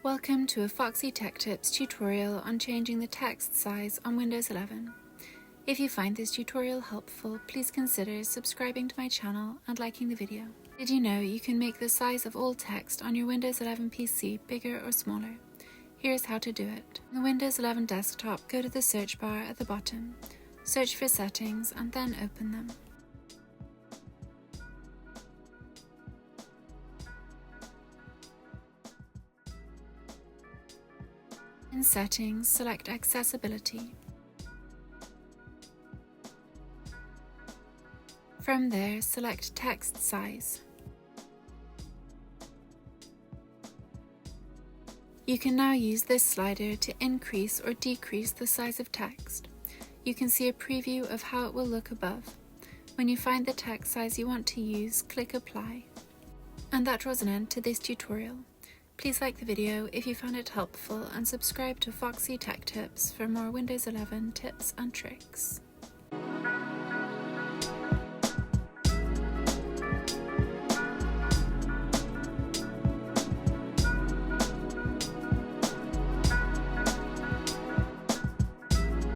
Welcome to a Foxy Tech Tips tutorial on changing the text size on Windows 11. If you find this tutorial helpful, please consider subscribing to my channel and liking the video. Did you know you can make the size of all text on your Windows 11 PC bigger or smaller? Here's how to do it. On the Windows 11 desktop, go to the search bar at the bottom, search for Settings and then open them. In Settings, select Accessibility. From there, select Text Size. You can now use this slider to increase or decrease the size of text. You can see a preview of how it will look above. When you find the text size you want to use, click Apply. And that draws an end to this tutorial. Please like the video if you found it helpful and subscribe to Foxy Tech Tips for more Windows 11 tips and tricks.